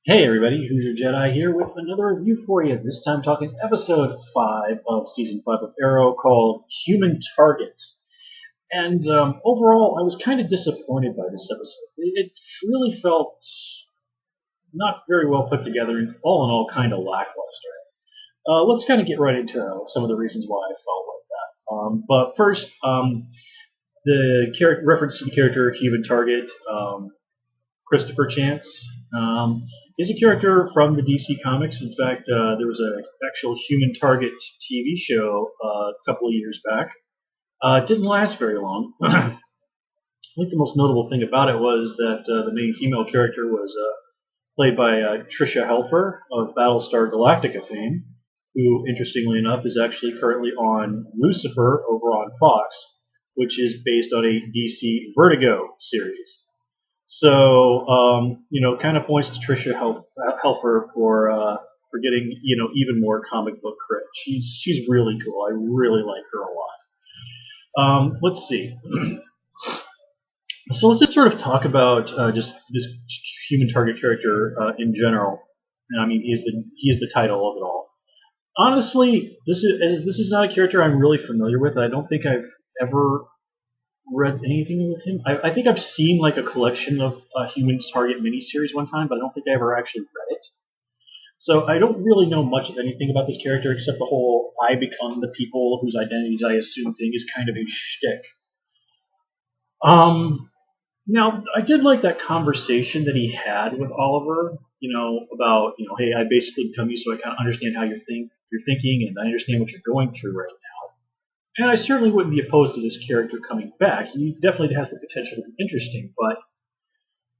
Hey everybody, Who's Your Jedi here with another review for you. This time talking episode 5 of season 5 of Arrow called Human Target. And overall, I was kind of disappointed by this episode. It really felt not very well put together and all in all kind of lackluster. Let's kind of get right into some of the reasons why I felt like that. But first, the reference to the character Human Target, Christopher Chance, is a character from the DC Comics. In fact, there was an actual Human Target TV show a couple of years back. It didn't last very long. I think the most notable thing about it was that the main female character was played by Tricia Helfer of Battlestar Galactica fame, who, interestingly enough, is actually currently on Lucifer over on Fox, which is based on a DC Vertigo series. So, kind of points to Tricia Helfer for getting, even more comic book credit. She's really cool. I really like her a lot. Let's see. So let's just sort of talk about just this Human Target character in general. I mean, he is the title of it all. Honestly, this is not a character I'm really familiar with. I don't think I've ever read anything with him. I think I've seen like a collection of Human Target miniseries one time, but I don't think I ever actually read it. So I don't really know much of anything about this character except the whole "I become the people whose identities I assume" thing is kind of a shtick. Now I did like that conversation that he had with Oliver. About hey, I basically become you, so I kind of understand how you're thinking, and I understand what you're going through right now. And I certainly wouldn't be opposed to this character coming back. He definitely has the potential to be interesting. But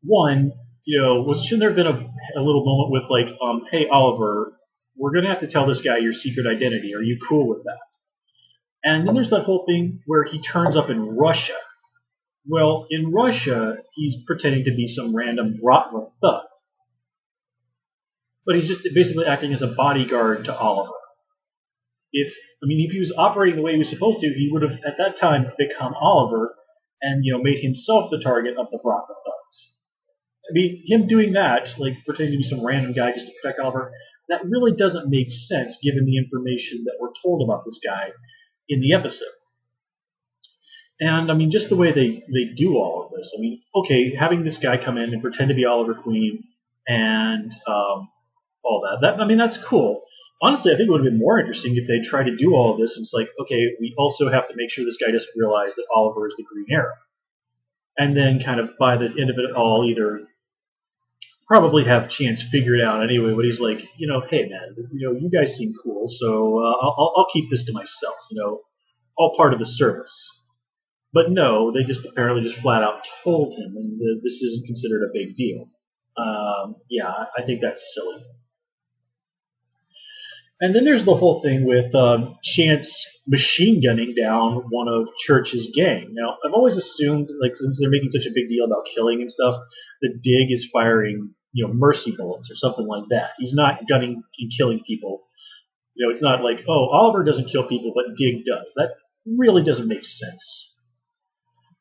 one, shouldn't there have been a little moment with like, hey Oliver, we're gonna have to tell this guy your secret identity. Are you cool with that? And then there's that whole thing where he turns up in Russia. Well, in Russia, he's pretending to be some random Bratva thug. But he's just basically acting as a bodyguard to Oliver. If he was operating the way he was supposed to, he would have at that time become Oliver and made himself the target of the Bratva thugs. Him doing that, like pretending to be some random guy just to protect Oliver, that really doesn't make sense given the information that we're told about this guy in the episode. And just the way they do all of this. Okay, having this guy come in and pretend to be Oliver Queen and all that that's cool. Honestly, I think it would have been more interesting if they tried to do all of this. And it's like, okay, we also have to make sure this guy doesn't realize that Oliver is the Green Arrow. And then kind of by the end of it all, either probably have Chance figure it out anyway, but he's like, hey man, you guys seem cool, so I'll keep this to myself, all part of the service. But no, they just apparently just flat out told him, and this isn't considered a big deal. Yeah, I think that's silly. And then there's the whole thing with Chance machine gunning down one of Church's gang. Now, I've always assumed, like, since they're making such a big deal about killing and stuff, that Dig is firing, mercy bullets or something like that. He's not gunning and killing people. It's not like, oh, Oliver doesn't kill people, but Dig does. That really doesn't make sense.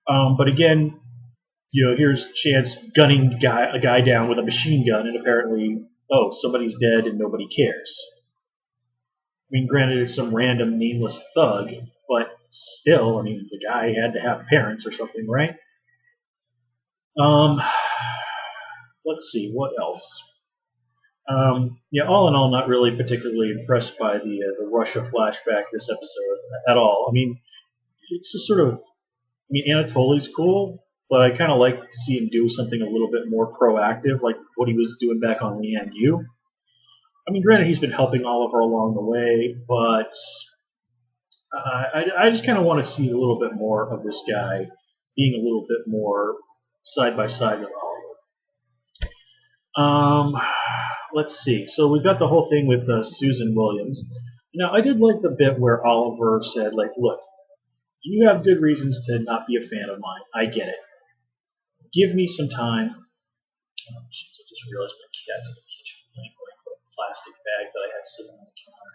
But again, here's Chance gunning a guy down with a machine gun, and apparently, oh, somebody's dead and nobody cares. Granted, it's some random nameless thug, but still, the guy had to have parents or something, right? Let's see, what else? All in all, not really particularly impressed by the Russia flashback this episode at all. It's just sort of, Anatoly's cool, but I kind of like to see him do something a little bit more proactive, like what he was doing back on Lian Yu. Granted, he's been helping Oliver along the way, but I just kind of want to see a little bit more of this guy being a little bit more side by side with Oliver. Let's see. So we've got the whole thing with Susan Williams. Now, I did like the bit where Oliver said, like, look, you have good reasons to not be a fan of mine. I get it. Give me some time. Oh, jeez, I just realized my cat's in the kitchen playing with a plastic bag that I had sitting on the counter.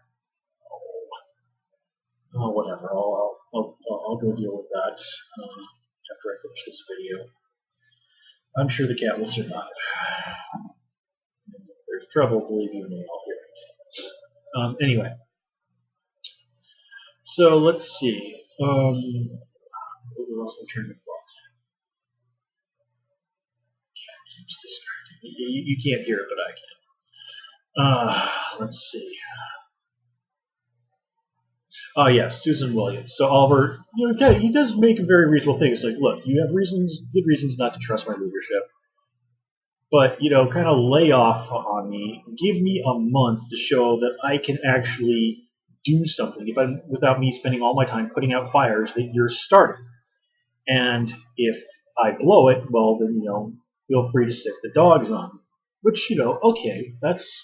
Oh, whatever. I'll go deal with that after I finish this video. I'm sure the cat will survive. trouble, believe you me, I'll hear it. Anyway, so let's see. What lost my train of thought? Keeps distracting me. You can't hear it, but I can. Let's see. Oh yes, Susan Williams. So Oliver, okay, he does make a very reasonable thing. It's like, look, you have good reasons not to trust my leadership, but kind of lay off on me. Give me a month to show that I can actually do something. Without me spending all my time putting out fires that you're starting. And if I blow it, well then feel free to sick the dogs on me. Which okay, that's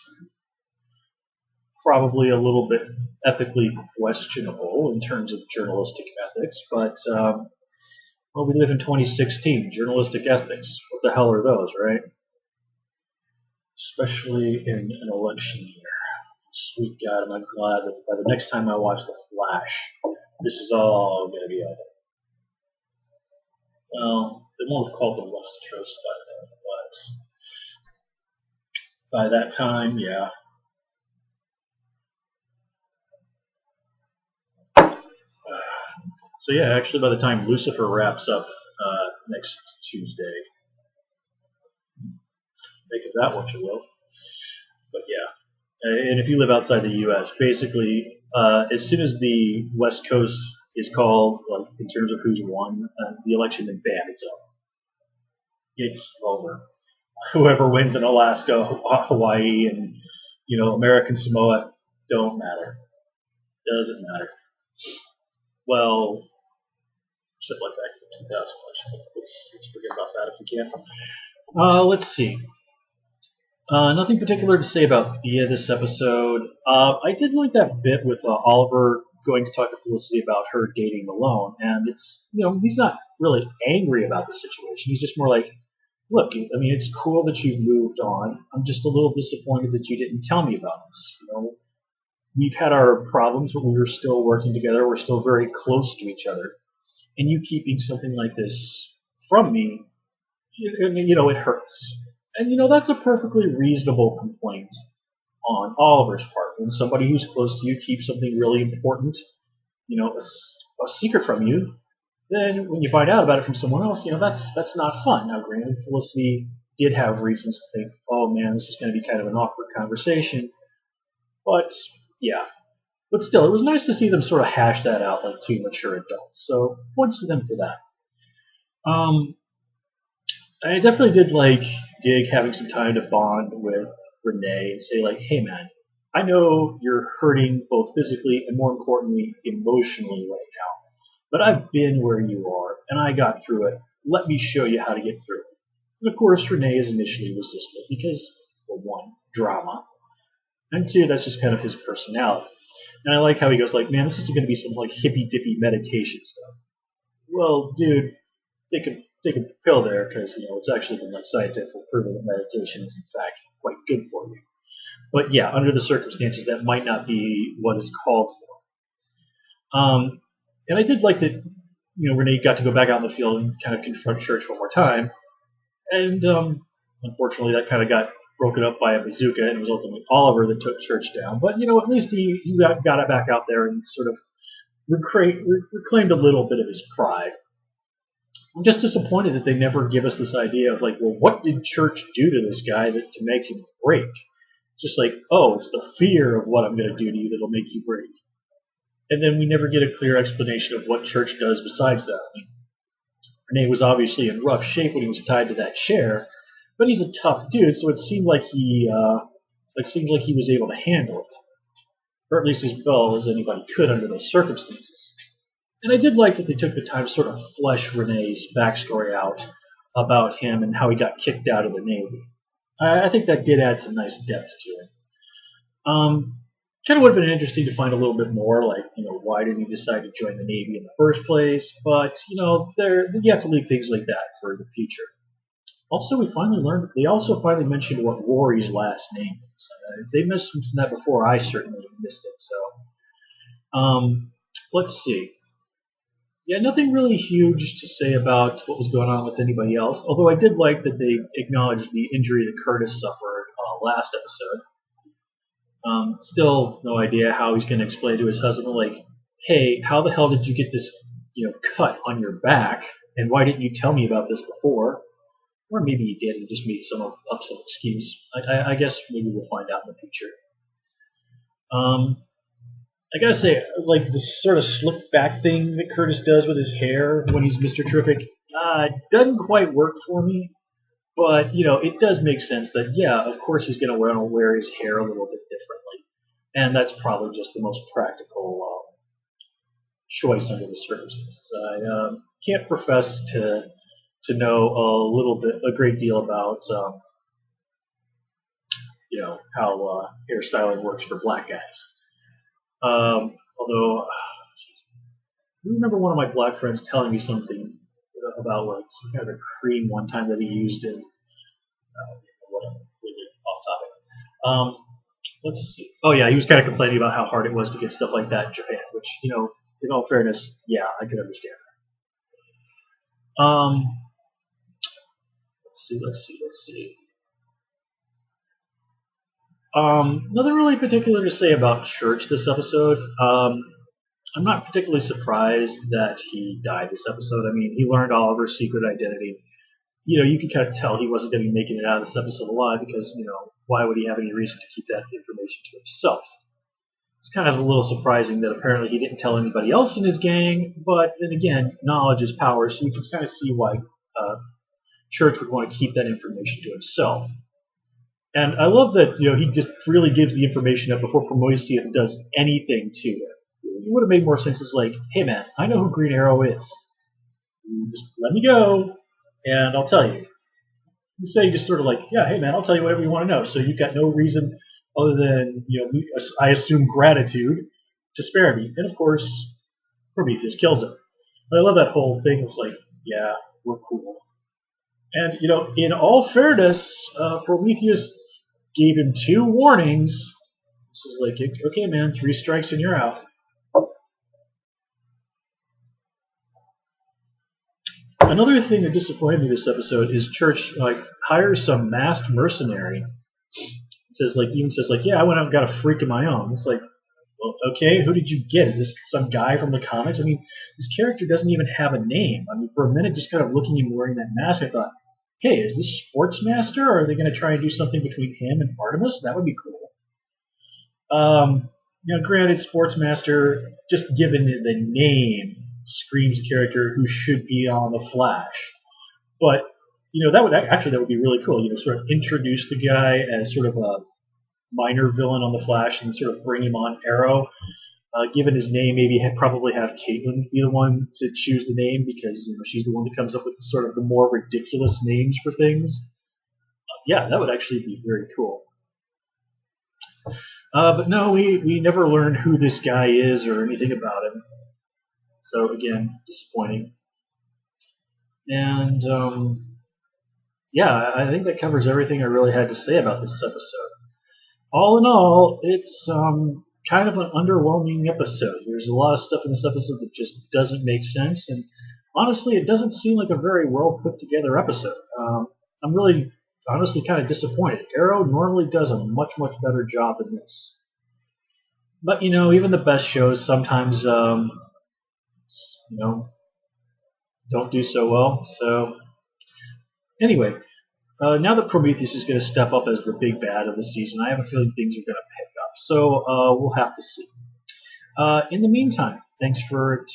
probably a little bit ethically questionable in terms of journalistic ethics, but well, we live in 2016. Journalistic ethics, what the hell are those, right? Especially in an election year. Sweet God, am I glad that by the next time I watch The Flash, this is all going to be over. Well, it won't have called the West Coast by then, but by that time, yeah. So yeah, actually, by the time Lucifer wraps up next Tuesday, make of that what you will. But yeah, and if you live outside the U.S., basically, as soon as the West Coast is called, like in terms of who's won the election, then bam, it's over. It's over. Whoever wins in Alaska, Hawaii, and American Samoa don't matter. Doesn't matter. Well, except like back in 2000 election. Let's forget about that if we can. Let's see. Nothing particular to say about Thea this episode. I did like that bit with Oliver going to talk to Felicity about her dating Malone, and it's he's not really angry about the situation. He's just more like, look, I mean, it's cool that you've moved on. I'm just a little disappointed that you didn't tell me about this. We've had our problems, but we were still working together. We're still very close to each other, and you keeping something like this from me, it hurts. And that's a perfectly reasonable complaint on Oliver's part. When somebody who's close to you keeps something really important, a secret from you, then when you find out about it from someone else, that's not fun. Now, granted, Felicity did have reasons to think, oh man, this is going to be kind of an awkward conversation. But yeah, but still, it was nice to see them sort of hash that out like two mature adults. So points to them for that. I definitely did like dig having some time to bond with Renee and say like, hey man, I know you're hurting both physically and more importantly emotionally right now, but I've been where you are and I got through it. Let me show you how to get through it. And of course, Renee is initially resistant because, for one, drama, and two, that's just kind of his personality. And I like how he goes like, man, this isn't going to be some like hippy dippy meditation stuff. Well, dude, take a pill there because it's actually been like scientifically proven that meditation is in fact quite good for you. But yeah, under the circumstances, that might not be what is called for. And I did like that Renee got to go back out in the field and kind of confront Church one more time, and unfortunately that kind of got broken up by a bazooka, and it was ultimately Oliver that took Church down. But at least he got it back out there and sort of reclaimed a little bit of his pride. I'm just disappointed that they never give us this idea of like, well, what did Church do to this guy to make him break? Just like, oh, it's the fear of what I'm going to do to you that'll make you break. And then we never get a clear explanation of what Church does besides that. I mean, Renee was obviously in rough shape when he was tied to that chair, but he's a tough dude, so it seemed like he was able to handle it, or at least as well as anybody could under those circumstances. And I did like that they took the time to sort of flesh Renee's backstory out about him and how he got kicked out of the Navy. I think that did add some nice depth to it. Kind of would have been interesting to find a little bit more, like, why did he decide to join the Navy in the first place? But, you have to leave things like that for the future. Also, they also finally mentioned what Rory's last name is. If they mentioned that before, I certainly missed it. So, let's see. Yeah, nothing really huge to say about what was going on with anybody else, although I did like that they acknowledged the injury that Curtis suffered last episode. Still no idea how he's going to explain to his husband, like, hey, how the hell did you get this, cut on your back, and why didn't you tell me about this before? Or maybe he did and just made up some excuse. I guess maybe we'll find out in the future. I gotta say, like this sort of slick back thing that Curtis does with his hair when he's Mr. Terrific, doesn't quite work for me. But it does make sense that of course he's gonna want to wear his hair a little bit differently, and that's probably just the most practical choice under the circumstances. I can't profess to know a great deal about how hairstyling works for black guys. Although I remember one of my black friends telling me something about like some kind of a cream one time that he used in whatever, really off topic. Let's see. Oh yeah, he was kind of complaining about how hard it was to get stuff like that in Japan, which in all fairness, yeah, I could understand that. Let's see. Nothing really particular to say about Church this episode. I'm not particularly surprised that he died this episode. I mean, he learned Oliver's secret identity. You could kind of tell he wasn't going to be making it out of this episode alive because, why would he have any reason to keep that information to himself? It's kind of a little surprising that apparently he didn't tell anybody else in his gang, but then again, knowledge is power, so you can kind of see why Church would want to keep that information to himself. And I love that he just freely gives the information up before Prometheus does anything to it. It would have made more sense as like, hey man, I know who Green Arrow is. You just let me go, and I'll tell you. Instead, you just sort of like, yeah, hey man, I'll tell you whatever you want to know. So you've got no reason other than I assume gratitude to spare me. And of course, Prometheus kills him. But I love that whole thing. It was like, yeah, we're cool. And in all fairness, Prometheus gave him 2 warnings. This was like, okay, man, 3 strikes and you're out. Another thing that disappointed me this episode is Church hires some masked mercenary. It says yeah, I went out and got a freak of my own. It's like, well, okay, who did you get? Is this some guy from the comics? I mean, this character doesn't even have a name. I mean, for a minute, just kind of looking at him wearing that mask, I thought, hey, is this Sportsmaster, or are they going to try and do something between him and Artemis? That would be cool. Granted, Sportsmaster, just given the name, screams a character who should be on the Flash. But that would be really cool. Sort of introduce the guy as sort of a minor villain on the Flash, and sort of bring him on Arrow. Given his name, maybe probably have Caitlin be the one to choose the name because she's the one that comes up with the more ridiculous names for things. Yeah, that would actually be very cool. But no, we never learned who this guy is or anything about him. So again, disappointing. And I think that covers everything I really had to say about this episode. All in all, it's kind of an underwhelming episode. There's a lot of stuff in this episode that just doesn't make sense, and honestly, it doesn't seem like a very well put together episode. I'm really, honestly, kind of disappointed. Arrow normally does a much, much better job than this. But even the best shows sometimes, don't do so well. So anyway, now that Prometheus is going to step up as the big bad of the season, I have a feeling things are going to pick up. So we'll have to see. In the meantime, thanks for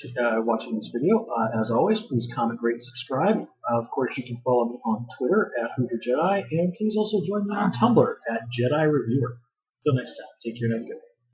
watching this video. As always, please comment, rate, subscribe. Of course, you can follow me on Twitter at Hoosier Jedi, and please also join me on Tumblr at Jedi Reviewer. Until next time, take care and have a good one.